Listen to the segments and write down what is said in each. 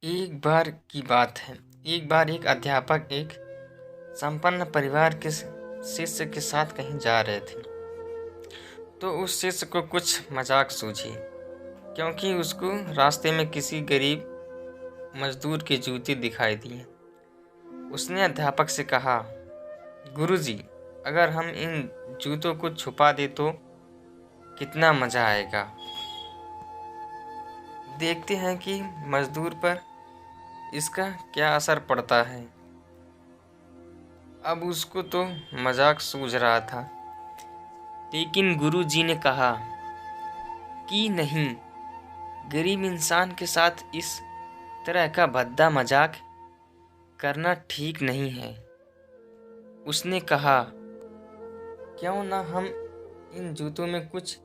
एक बार की बात है। एक बार एक अध्यापक एक संपन्न परिवार के शिष्य के साथ कहीं जा रहे थे। तो उस शिष्य को कुछ मजाक सूझी, क्योंकि उसको रास्ते में किसी गरीब मजदूर के जूते दिखाई दिए। उसने अध्यापक से कहा, गुरुजी, अगर हम इन जूतों को छुपा दे तो कितना मजा आएगा। देखते हैं कि मजदूर पर इसका क्या असर पड़ता है। अब उसको तो मजाक सूझ रहा था, लेकिन गुरुजी ने कहा कि नहीं, गरीब इंसान के साथ इस तरह का भद्दा मजाक करना ठीक नहीं है। उसने कहा, क्यों ना हम इन जूतों में कुछ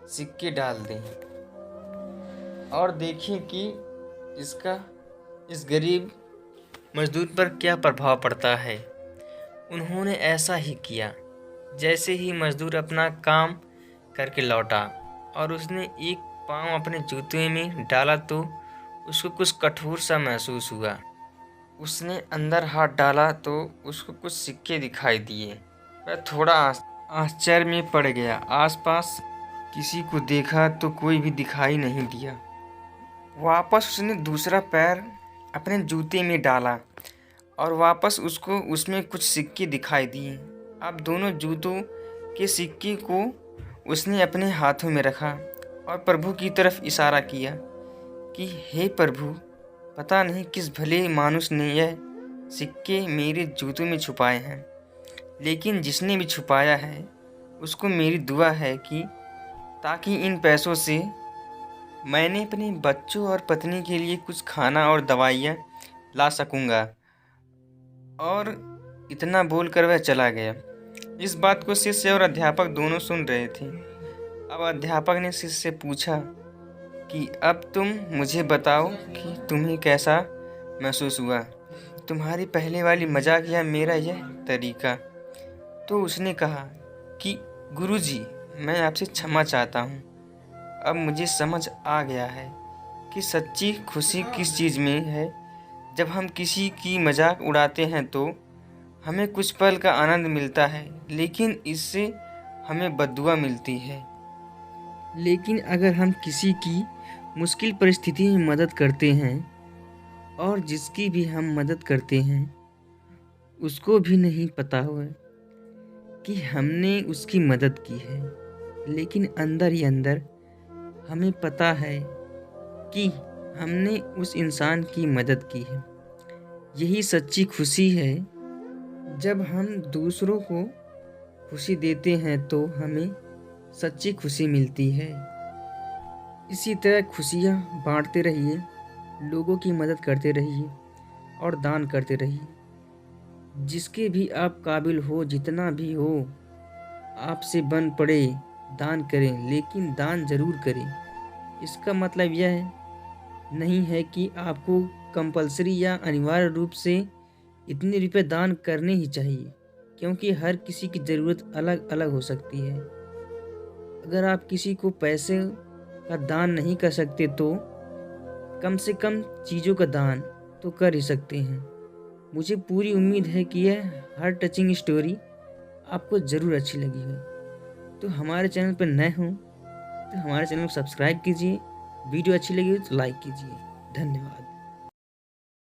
सिक्के डाल दें और देखें कि इसका इस गरीब मजदूर पर क्या प्रभाव पड़ता है। उन्होंने ऐसा ही किया। जैसे ही मजदूर अपना काम करके लौटा और उसने एक पाँव अपने जूते में डाला तो उसको कुछ कठोर सा महसूस हुआ। उसने अंदर हाथ डाला तो उसको कुछ सिक्के दिखाई दिए। वह थोड़ा आश्चर्य में पड़ गया। आसपास किसी को देखा तो कोई भी दिखाई नहीं दिया। वापस उसने दूसरा पैर अपने जूते में डाला और वापस उसको उसमें कुछ सिक्के दिखाई दिए। अब दोनों जूतों के सिक्के को उसने अपने हाथों में रखा और प्रभु की तरफ इशारा किया कि हे प्रभु, पता नहीं किस भले मानुष ने यह सिक्के मेरे जूतों में छुपाए हैं, लेकिन जिसने भी छुपाया है उसको मेरी दुआ है कि ताकि इन पैसों से मैंने अपने बच्चों और पत्नी के लिए कुछ खाना और दवाइयाँ ला सकूँगा। और इतना बोलकर वह चला गया। इस बात को शिष्य और अध्यापक दोनों सुन रहे थे। अब अध्यापक ने शिष्य से पूछा कि अब तुम मुझे बताओ कि तुम्हें कैसा महसूस हुआ, तुम्हारी पहले वाली मजाक या मेरा यह तरीका। तो उसने कहा कि गुरुजी, मैं आपसे क्षमा चाहता हूँ। अब मुझे समझ आ गया है कि सच्ची खुशी किस चीज़ में है। जब हम किसी की मजाक उड़ाते हैं तो हमें कुछ पल का आनंद मिलता है, लेकिन इससे हमें बद्दुआ मिलती है। लेकिन अगर हम किसी की मुश्किल परिस्थिति में मदद करते हैं और जिसकी भी हम मदद करते हैं उसको भी नहीं पता हुआ कि हमने उसकी मदद की है, लेकिन अंदर ही अंदर हमें पता है कि हमने उस इंसान की मदद की है। यही सच्ची खुशी है। जब हम दूसरों को खुशी देते हैं तो हमें सच्ची खुशी मिलती है। इसी तरह खुशियाँ बांटते रहिए, लोगों की मदद करते रहिए और दान करते रहिए। जिसके भी आप काबिल हो, जितना भी हो, आपसे बन पड़े दान करें, लेकिन दान ज़रूर करें। इसका मतलब यह नहीं है कि आपको कंपलसरी या अनिवार्य रूप से इतने रुपए दान करने ही चाहिए, क्योंकि हर किसी की ज़रूरत अलग अलग हो सकती है। अगर आप किसी को पैसे का दान नहीं कर सकते तो कम से कम चीज़ों का दान तो कर ही सकते हैं। मुझे पूरी उम्मीद है कि यह हर टचिंग स्टोरी आपको ज़रूर अच्छी लगी है। तो हमारे चैनल पर नए हों तो हमारे चैनल को सब्सक्राइब कीजिए। वीडियो अच्छी लगी हो तो लाइक कीजिए। धन्यवाद।